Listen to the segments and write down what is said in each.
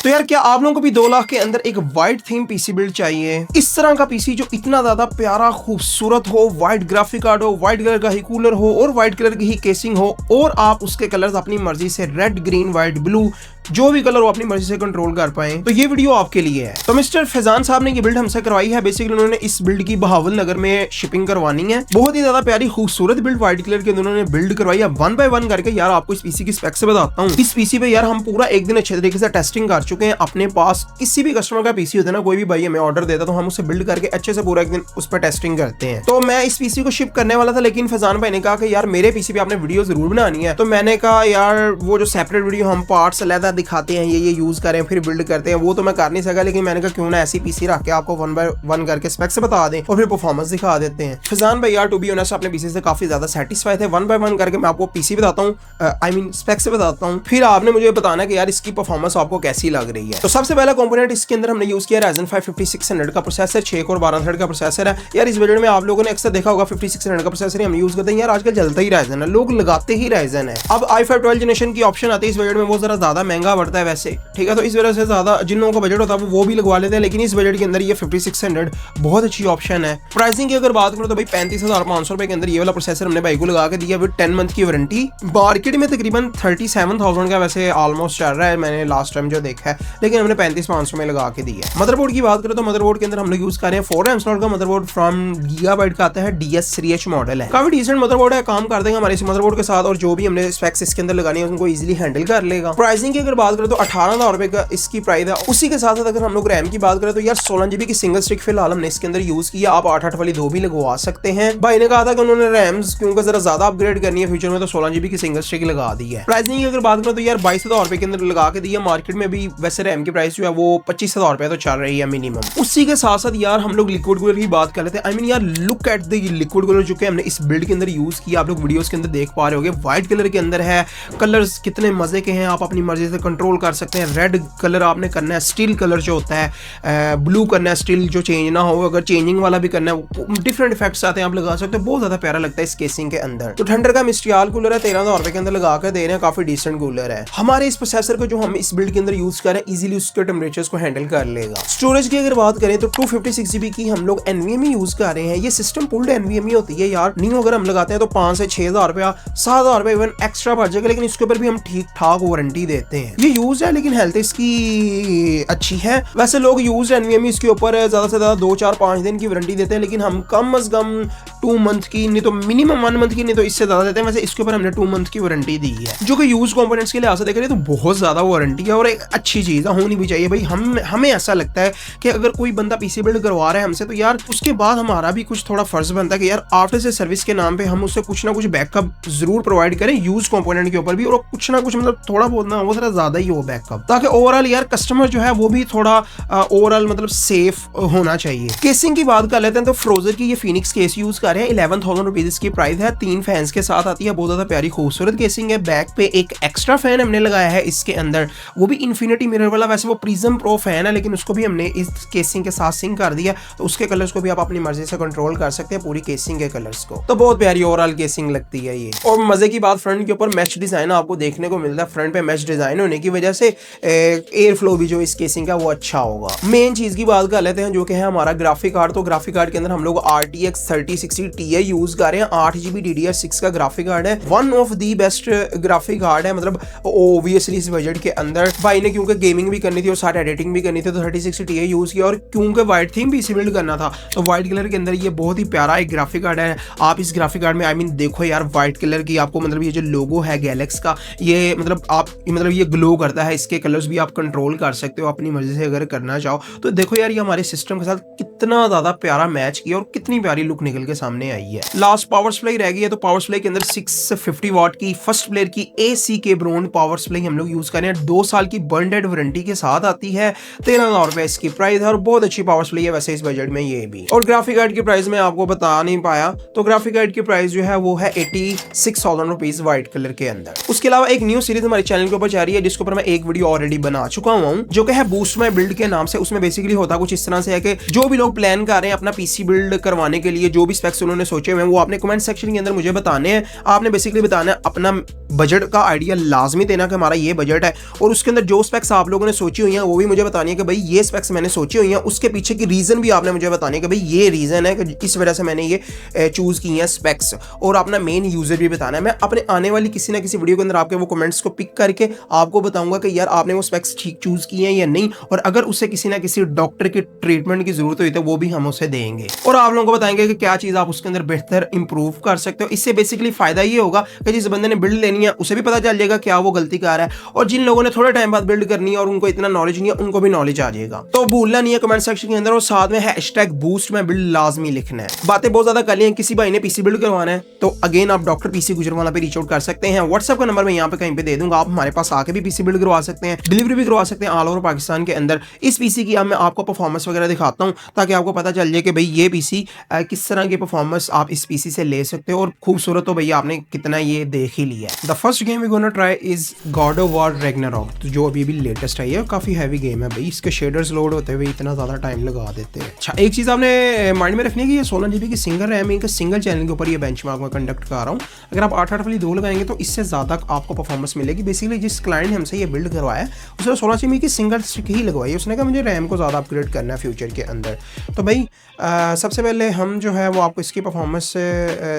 तो यार क्या आप लोगों को भी 2 लाख के अंदर एक वाइट थीम पीसी बिल्ड चाहिए? इस तरह का पीसी जो इतना ज्यादा प्यारा खूबसूरत हो, वाइट ग्राफिक कार्ड हो, वाइट कलर का ही कूलर हो और वाइट कलर की ही केसिंग हो और आप उसके कलर्स अपनी मर्जी से रेड, ग्रीन, व्हाइट, ब्लू जो भी कलर हो अपनी मर्जी से कंट्रोल कर पाए, तो ये वीडियो आपके लिए है। तो मिस्टर फैजान साहब ने ये बिल्ड हमसे करवाई है। बेसिकली उन्होंने इस बिल्ड की बहावल नगर में शिपिंग करवानी है। बहुत ही ज्यादा प्यारी खूबसूरत बिल्ड व्हाइट कलर के उन्होंने बिल्ड करवाई है 1 बाय 1 करके। यार आपको इस पीसी की स्पेक से बताता हूँ। इस पीसी पे यार हम पूरा एक दिन अच्छे तरीके से टेस्टिंग कर चुके हैं। अपने पास किसी भी कस्टमर का पीसी होता है ना, कोई भी भाई हमें ऑर्डर देता तो हम उसे बिल्ड करके अच्छे से पूरा एक दिन उस पर टेस्टिंग करते हैं। तो मैं इस पीसी को शिप करने वाला था, लेकिन फैजान भाई ने कहा कि यार मेरे पीसी पे आपने वीडियो जरूर बनानी है। तो मैंने कहा यार वो जो सेपरेट वीडियो हम पार्ट्स अलग दिखाते हैं, ये यूज करें फिर बिल्ड करते हैं, वो तो मैं कर नहीं सका। लेकिन मैंने कहा क्यों ना ऐसी पीसी रख के आपको 1 बाय 1 करके स्पेक्स बता दें और फिर परफॉर्मेंस दिखा देते हैं। फैजान भाई यार टू बी ऑनेस्ट अपने पीसी से काफी ज्यादा सेटिस्फाई थे। 1 बाय 1 करके मैं आपको पीसी बताता हूँ, आई मीन स्पेक्स से बताता हूँ, फिर आपने मुझे बताना कि यार इसकी परफॉर्मेंस आपको कैसी लग रही है। तो सबसे पहला कंपोनेंट इसके अंदर हमने यूज किया Ryzen 5 5600 का प्रोसेसर, 6 कोर 12 थ्रेड का प्रोसेसर है। यार इस बजट में आप लोगों ने अक्सर देखा होगा 5600 का प्रोसेसर हम यूज करते हैं। यार आजकल चलता ही Ryzen है, लोग लगाते ही Ryzen है। अब i5 12 जनरेशन की ऑप्शन आती है इस बजट में, वो जरा ज्यादा महंगा पड़ता है वैसे, ठीक है। तो इस वजह से ज्यादा जिन लोगों का बजट होता है वो भी लगवा लेते हैं, लेकिन इस बजट के अंदर ये 5600 बहुत अच्छी ऑप्शन है। प्राइसिंग की अगर बात करो तो भाई 35,500 रुपए के अंदर ये वाला प्रोसेसर हमने भाई को लगा के दिया विद 10 मंथ की वारंटी। मार्केट में तकरीबन 37,000 का वैसे ऑलमोस्ट चल रहा है, मैंने लास्ट टाइम जो देखा है, लेकिन हमने 35,500 में लगा के दिया है। मदरबोर्ड की बात करें तो मदरबोर्ड के अंदर हम लोग यूज कर रहे हैं 4 रैम स्लॉट का मदरबोर्ड फ्रॉम गीगाबाइट का आता है, DS3H मॉडल है। काफी डिसेंट मदरबोर्ड है, काम कर देगा हमारे इस मदरबोर्ड के साथ, और जो भी हमने स्पेक्स इसके अंदर लगानी है उनको इजीली हैंडल कर लेगा। प्राइसिंग की अगर बात करें तो 18,000 रुपए का इसकी प्राइस है। उसी के साथ साथ अगर हम लोग रैम की बात करें तो यार 16 GB की सिंगल स्टिक फिलहाल हमने इसके अंदर यूज किया। आप 8/8 वाली 2 भी लगवा सकते हैं। भाई ने कहा था कि उन्होंने रैम्स क्योंकि जरा ज्यादा अपग्रेड करनी है फ्यूचर में, तो 16 GB की सिंगल स्टिक लगा दी है। प्राइसिंग की अगर बात करें तो यार 22,000 रुपए के अंदर लगा के दिया। मार्केट में भी वैसे रैम की प्राइस जो है वो 25,000 रुपए तो चल रही है मिनिमम। उसी के साथ साथ यार हम लोग लिक्विड कूलर की बात कर लेते हैं। आई मीन यार look at the liquid cooler जो कि हमने इस बिल्ड के अंदर यूज किया, आप लोग वीडियोस के अंदर देख पा रहे होंगे। व्हाइट कलर के अंदर है, कलर्स कितने मजे के हैं, आप अपनी मर्जी से कंट्रोल कर सकते हैं। रेड कलर आपने करना है, स्टील कलर जो होता है, ब्लू करना है, स्टील जो चेंज ना हो, अगर चेंजिंग वाला भी करना है, डिफरेंट इफेक्ट्स आते हैं आप लगा सकते हैं। बहुत ज्यादा प्यारा लगता है इस केसिंग के अंदर। तो थंडर का मिस्ट्रियल कूलर है, 13,000 रुपए के अंदर लगा कर दे रहे हैं, काफी डिसेंट कूलर है। हमारे इस प्रोसेसर को जो हम इस बिल्ड के अंदर यूज कर रहे हैं इजीली उसके टेम्परेचर्स को हैंडल कर लेगा। स्टोरेज की अगर बात करें तो 256 GB की हम लोग NVMe यूज कर रहे हैं। ये सिस्टम पुल्ड NVMe होती है यार, नहीं अगर हम लगाते हैं तो 5 से 6,000 रुपया 7,000 रुपए इवन एक्स्ट्रा बढ़ जाएगा, लेकिन इसके ऊपर भी हम ठीक ठाक वारंटी देते हैं। ये यूज है लेकिन हेल्थ इसकी अच्छी है। वैसे लोग यूज NVMe इसके ऊपर ज्यादा से ज्यादा 2, 4, 5 दिन की वारंटी देते हैं, लेकिन हम कम से कम 2 मंथ की, नहीं तो मिनिमम 1 मंथ की, नहीं तो इससे ज्यादा देते हैं। वैसे इसके ऊपर हमने 2 मंथ की वारंटी दी है, जो कि यूज कंपोनेंट्स के लिए आशा देख रहे हैं तो बहुत ज्यादा वारंटी है और एक अच्छी चीज होनी भी चाहिए। भाई हमें ऐसा लगता है कि अगर कोई बंदा पीसी बिल्ड करवा रहा है हमसे, तो यार उसके बाद हमारा भी कुछ थोड़ा फर्ज बनता है कि यार आफ्टर से सर्विस के नाम पे हम उससे कुछ ना कुछ बैकअप जरूर प्रोवाइड करें यूज कंपोनेंट के ऊपर भी, और कुछ ना कुछ मतलब थोड़ा बहुत ना वो थोड़ा ज्यादा ही हो बैकअप, ताकि ओवरऑल यार कस्टमर जो है वो भी थोड़ा ओवरऑल मतलब सेफ होना चाहिए। केसिंग की बात कर लेते हैं तो फ्रोजर की ये फिनिक्स केस यूज कर रहे हैं, 11,000 रुपीज इसकी प्राइस है। 3 फैंस के साथ आती है, बहुत ज्यादा प्यारी खूबसूरत केसिंग है। बैक पे एक एक्स्ट्रा फैन हमने लगाया है इसके अंदर, वो भी इन्फिनिटी मिरर वाला। वैसे वो प्रिज्म प्रो फैन है, लेकिन उसको भी हमने इस केसिंग के साथ सिंक कर दिया, तो उसके कलर्स को भी आप अपनी मर्जी से कंट्रोल कर सकते हैं पूरी केसिंग के कलर्स को। तो बहुत प्यारी ओवरऑल केसिंग लगती है ये। और मजे की बात फ्रंट के ऊपर मैच डिजाइन आपको देखने को मिलता है। फ्रंट पे मैच डिजाइन होने की वजह से एयर फ्लो भी जो इस केसिंग का वो अच्छा होगा। मेन चीज की बात कर लेते हैं जो कि है हमारा ग्राफिक कार्ड। तो ग्राफिक कार्ड के अंदर हम लोग RTX 3060 Ti यूज कर रहे हैं। 8 GB DDR6 का ग्राफिक कार्ड है, one of the best graphic card है, मतलब ओब्वियसली इस बजट के अंदर। भाई ने क्योंकि गेमिंग भी करनी थी और साथ एडिटिंग भी करनी थी, तो 3060 Ti यूज किया, और क्योंकि व्हाइट थीम भी बिल्ड करना था तो व्हाइट कलर के अंदर ये बहुत ही प्यारा एक ग्राफिक कार्ड है। आप इस ग्राफिक कार्ड में आई मीन देखो यार, व्हाइट कलर की आपको मतलब ये जो लोगो है गैलेक्स का, ये मतलब आप मतलब ये ग्लो करता है। इसके कलर्स भी आप कंट्रोल कर सकते हो अपनी मर्जी से अगर करना चाहो तो। देखो यार ये हमारे सिस्टम के साथ कितना ज्यादा प्यारा मैच किया और कितनी प्यारी लुक निकल के सामने आई है। लास्ट पावर सप्लाई रह गई है, तो पावर सप्लाई के अंदर 650 वाट की फर्स्ट प्लेयर की AC ब्रोन पावर सप्लाई हम लोग यूज कर रहे हैं। 2 साल की बर्न डेड वारंटी के साथ आती है। 13,000 रुपए इसकी प्राइस है और बहुत अच्छी पावर सप्लाई है वैसे इस बजट में ये भी। और ग्राफिक कार्ड की प्राइस में आपको बता नहीं पाया, तो ग्राफिक कार्ड की प्राइस जो है वो है 86,000 रुपीज व्हाइट कलर के अंदर। उसके अलावा एक न्यू सीरीज हमारे चैनल के ऊपर जा रही है, जिसके ऊपर मैं एक वीडियो ऑलरेडी बना चुका हूँ, जो कि है बूस्ट माय बिल्ड के नाम से। उसमें बेसिकली होता कुछ इस तरह से है कि जो भी लोग प्लान कर रहे हैं अपना पीसी बिल्ड करवाने के लिए, जो भी स्पेक्स स्पेक्स उन्होंने सोचे हुए हैं वो आपने कमेंट सेक्शन के अंदर मुझे बताने हैं। आपने बेसिकली बताना है अपना बजट का आइडिया लाजमी देना कि हमारा ये बजट है, और उसके अंदर जो स्पेक्स आप लोगों ने सोची हुई हैं वो भी मुझे बतानी है कि भाई ये स्पेक्स मैंने सोची हुई हैं, उसके पीछे की रीज़न भी आपने मुझे बतानी है कि भाई ये रीज़न है कि इस वजह से मैंने ये चूज़ की हैं स्पेक्स, और अपना मेन यूज़र भी बताना है। मैं अपने आने वाली किसी ना किसी वीडियो के अंदर आपके वो कमेंट्स को पिक करके आपको बताऊंगा कि यार आपने वो स्पेक्स ठीक चूज़ किए हैं या नहीं, और अगर उसे किसी ना किसी डॉक्टर की ट्रीटमेंट की जरूरत हुई तो वो भी हम उसे देंगे, और आप लोगों को बताएंगे कि क्या चीज़ आप उसके अंदर बेहतर इंप्रूव कर सकते हो। इससे बेसिकली फायदा ये होगा कि जिस बंदे ने बिल्ड लेनी है उसे भी पता चल जाएगा क्या वो गलती कर रहा है, और जिन लोगों ने थोड़े टाइम बाद बिल्ड करनी है और उनको इतना नॉलेज नहीं है उनको भी नॉलेज आ जाएगा। तो भूलना नहीं है कमेंट सेक्शन के अंदर, और साथ में हैशटैग बूस्ट में बिल्ड लाजमी लिखना है। बातें बहुत ज्यादा कर ली हैं, किसी भाई ने पीसी बिल्ड करवाना है तो अगेन आप डॉक्टर पीसी गुजरवाला पे रीच आउट कर सकते हैं। व्हाट्सएप का नंबर मैं यहाँ पे कहीं पे दे दूंगा, आप हमारे पास आके भी पीसी बिल्ड करवा सकते हैं, डिलीवरी भी करवा सकते हैं ऑल ओवर पाकिस्तान के अंदर। इस पीसी की अब मैं आपको परफॉर्मेंस वगैरह दिखाता हूँ ताकि आपको पता चल जाए कि भाई ये पीसी किस तरह की परफॉर्मेंस आप इस पीसी से ले सकते हो, और खूबसूरत तो भैया आपने कितना ये देख ही लिया है। The first game we gonna try is God of War Ragnarok, तो जो अभी भी लेटेस्ट आई है, काफी हैवी गेम है भाई, इसके शेडर्स लोड होते हुए इतना ज्यादा टाइम लगा देते हैं। अच्छा एक चीज आपने माइंड में रखनी है कि ये 16 GB की सिंगल रैम है, सिंगल चैनल के ऊपर ये बेंचमार्क में कंडक्ट कर रहा हूँ। अगर आप 8 वाली 2 लगाएंगे तो इससे ज्यादा आपको परफॉर्मेंस मिलेगी। बेसिकली जिस क्लाइंट ने हमसे ये बिल्ड करवाया है उसने 16 GB की सिंगल स्टिक ही लगवाई है, उसने कहा मुझे रैम को ज्यादा अपग्रेड करना है फ्यूचर के अंदर। तो भाई सबसे पहले हम जो है वो आपको इसकी परफॉर्मेंस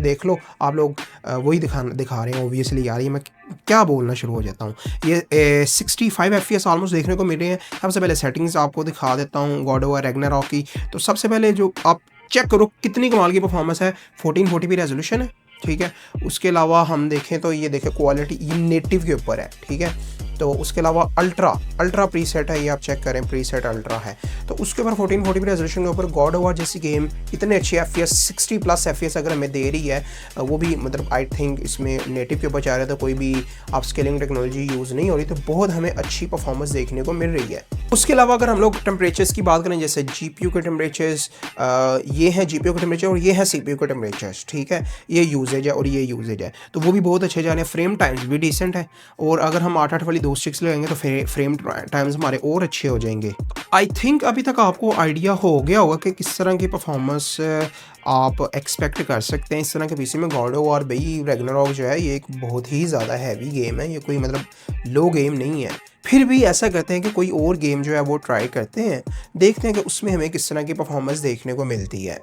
देख लो, आप लोग वही दिखा रहे हैं ऑब्वियसली यार, ये मैं क्या बोलना शुरू हो जाता हूँ। ये 65 FPS ऑलमोस्ट देखने को मिल रहे हैं। सबसे पहले सेटिंग्स आपको दिखा देता हूँ गॉड ऑफ वॉर रैग्नारॉक की। तो सबसे पहले जो आप चेक करो कितनी कमाल की परफॉर्मेंस है, 1440p रेजोल्यूशन है, ठीक है। उसके अलावा हम देखें तो ये देखें क्वालिटी ये नेटिव के ऊपर है, ठीक है। तो उसके अलावा अल्ट्रा प्रीसेट है, ये आप चेक करें प्रीसेट अल्ट्रा है। तो उसके ऊपर 1440p रेजोल्यूशन के ऊपर गॉड ऑफ वॉर जैसी गेम इतने अच्छे FPS 60+ FPS अगर हमें दे रही है, वो भी मतलब आई थिंक इसमें नेटिव के ऊपर जा रहे तो कोई भी आप स्केलिंग टेक्नोलॉजी यूज़ नहीं हो रही, तो बहुत हमें अच्छी परफॉर्मेंस देखने को मिल रही है। उसके अलावा अगर हम लोग टेम्परेचर्स की बात करें, जैसे GPU के टेम्परेचर्स, ये हैं GPU के टेम्परेचर और ये है CPU के टेम्परेचर्स, ठीक है। ये यूजेज है और ये यूजेज है, तो वो भी बहुत अच्छे जा रहे हैं। फ्रेम टाइम्स भी डिसेंट है, और अगर हम 8 वाली 2 स्टिक्स लगाएंगे तो फ्रेम टाइम्स हमारे और अच्छे हो जाएंगे। आई थिंक अभी तक आपको आइडिया हो गया होगा कि किस तरह की परफॉर्मेंस आप एक्सपेक्ट कर सकते हैं इस तरह के पीसी में। गॉड ऑफ वॉर भाई रैग्नारॉक जो है ये एक बहुत ही ज़्यादा हैवी गेम है, ये कोई मतलब लो गेम नहीं है। फिर भी ऐसा करते हैं कि कोई और गेम जो है वो ट्राई करते हैं, देखते हैं कि उसमें हमें किस तरह की परफॉर्मेंस देखने को मिलती है।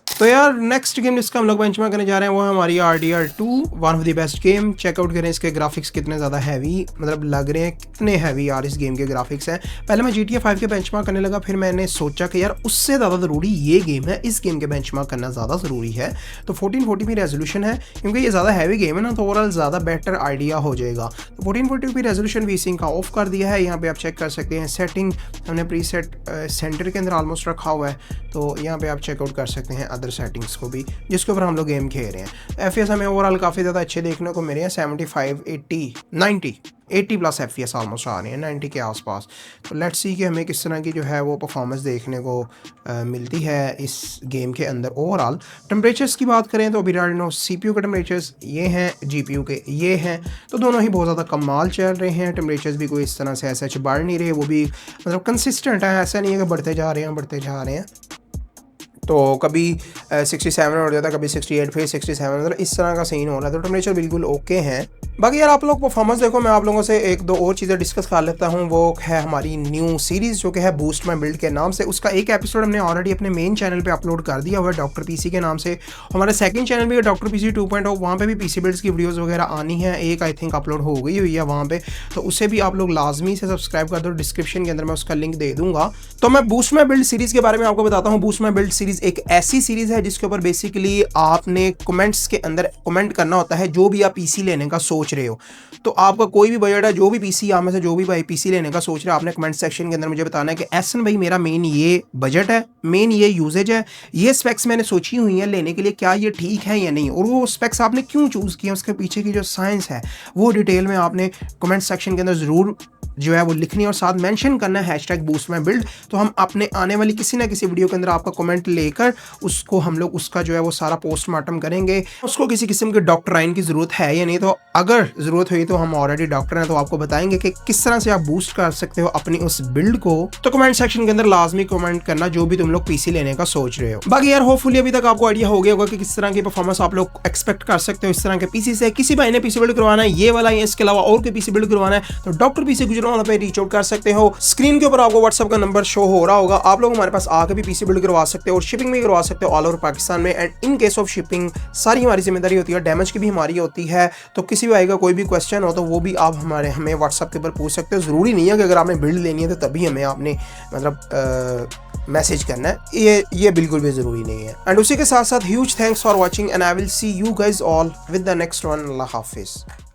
तो यार नेक्स्ट गेम जिसका हम लोग बेंचमार्क करने जा रहे हैं वो है हमारी RDR2, one of the best game. Check out करें इसके ग्राफिक्स कितने ज़्यादा हैवी मतलब लग रहे हैं, कितने हैवी यार इस गेम के ग्राफिक्स हैं। पहले मैं GTA 5 के बेंचमार्क करने लगा, फिर मैंने सोचा कि यार उससे ज़्यादा ज़रूरी ये गेम है, इस गेम के बेंचमार्क करना ज़्यादा ज़रूरी है। तो 1440p रेजोल्यूशन है, क्योंकि ये ज़्यादा हैवी गेम है ना, तो ओवरऑल ज़्यादा बेटर आइडिया हो जाएगा। तो 1440p रेजोल्यूशन वीसिंग का ऑफ कर दिया है, यहाँ पे आप चेक कर सकते हैं। सेटिंग हमने प्रीसेट सेंटर के अंदर ऑलमोस्ट रखा हुआ है, तो यहाँ पे आप चेकआउट कर सकते हैं अदर सेटिंग्स को भी जिसके ऊपर हम लोग गेम खेल रहे हैं। FPS हमें ओवरऑल काफ़ी ज़्यादा अच्छे देखने को मिले हैं, 75, 80, 90, 80+ FPS ऑलमोस्ट आ रहे हैं 90 के आसपास। तो लेट्स सी कि हमें किस तरह की जो है वो परफॉर्मेंस देखने को मिलती है इस गेम के अंदर। ओवरऑल टेम्परेचर्स की बात करें तो अभी CPU के टेम्परेचर्स ये हैं, GPU के ये हैं, तो दोनों ही बहुत ज़्यादा कमाल चल रहे हैं। टेम्परेचर्स भी कोई इस तरह से ऐसे बढ़ नहीं रहे, वो भी मतलब कंसिस्टेंट है, ऐसा नहीं है कि बढ़ते जा रहे हैं। तो कभी 67 हो जाता है, कभी 68, फिर 67, मतलब इस तरह का सीन हो रहा है। तो टेम्परेचर बिल्कुल ओके हैं। बाकी यार आप लोग परफॉर्मेंस देखो, मैं आप लोगों से एक दो और चीज़ें डिस्कस कर लेता हूँ। वो है हमारी न्यू सीरीज़ जो कि है बूस्ट माई बिल्ड के नाम से। उसका एक एपिसोड हमने ऑलरेडी अपने मेन चैनल पे अपलोड कर दिया हुआ है डॉक्टर पीसी के नाम से। हमारा सेकंड चैनल भी है डॉक्टर पीसी 2.0, वहाँ पे भी पीसी बिल्ड्स की वीडियोस वगैरह आनी है। एक आई थिंक अपलोड हो गई हुई है वहाँ पे, तो उसे भी आप लोग लाजमी से सब्सक्राइब कर दो। डिस्क्रिप्शन के अंदर मैं उसका लिंक दे दूँगा। तो मैं बूस्ट माई बिल्ड सीरीज़ के बारे में आपको बताता हूँ। बूस्ट माई बिल्ड सीरीज़ एक ऐसी सीरीज़ है जिसके ऊपर बेसिकली आपने कमेंट्स के अंदर कमेंट करना होता है जो भी आप पीसी लेने का सोच रहे हो। तो आपका कोई भी बजट है, जो भी पीसी आप में से जो भी भाई पीसी लेने का सोच रहे हैं, आपने कमेंट सेक्शन के अंदर मुझे बताना है कि एहसन भाई मेरा मेन ये बजट है, मेन ये यूजेज है, ये स्पेक्स मैंने सोची हुई है लेने के लिए, क्या ये ठीक है या नहीं, और वो स्पेक्स आपने क्यों चूज़ किया, उसके पीछे की जो साइंस है वो डिटेल में आपने कमेंट सेक्शन के अंदर ज़रूर जो है वो लिखनी और साथ मेंशन करना है #boostmybuild। तो हम अपने आने वाली किसी ना किसी वीडियो के अंदर आपका कमेंट लेकर उसको हम लोग उसका जो है वो सारा पोस्टमार्टम करेंगे। उसको किसी किस्म के डॉक्टराइन की ज़रूरत है या नहीं, तो अगर ज़रूरत हुई तो हम ऑलरेडी डॉक्टर हैं, तो आपको बताएंगे कि किस तरह से आप बूस्ट कर सकते हो अपनी उस बिल्ड को। तो कमेंट सेक्शन के अंदर लाजमी कमेंट करना जो भी तुम लोग पीसी लेने का सोच रहे हो। बाकी यार होपफुली अभी तक आपको आइडिया हो गया होगा कि किस तरह की परफॉर्मेंस आप लोग एक्सपेक्ट कर सकते हो इस तरह के पीसी से। किसी भाई ने पीसी बिल्ड करवाना है ये वाला या इसके अलावा और कोई पीसी बिल्ड करवाना है तो डॉक्टर पीसी गुजरावाला पे रीच आउट कर सकते हो। स्क्रीन के ऊपर आपको व्हाट्सएप का नंबर शो हो रहा होगा, आप लोग हमारे पास आके भी पीसी बिल्ड करवा सकते हो और शिपिंग भी करवा सकते हो ऑल ओवर पाकिस्तान में। And in case of shipping सारी हमारी जिम्मेदारी होती है, डैमेज की भी हमारी होती है। तो किसी भी आएगा कोई भी क्वेश्चन हो तो वो भी आप हमें व्हाट्सएप के ऊपर पूछ सकते हो। ज़रूरी नहीं है कि अगर आपने बिल्ड लेनी है तो तभी हमें आपने मतलब मैसेज करना है, ये बिल्कुल भी ज़रूरी नहीं है। एंड उसी के साथ साथ huge thanks for watching and I will see you guys all with the next one. अल्लाह हाफिज़।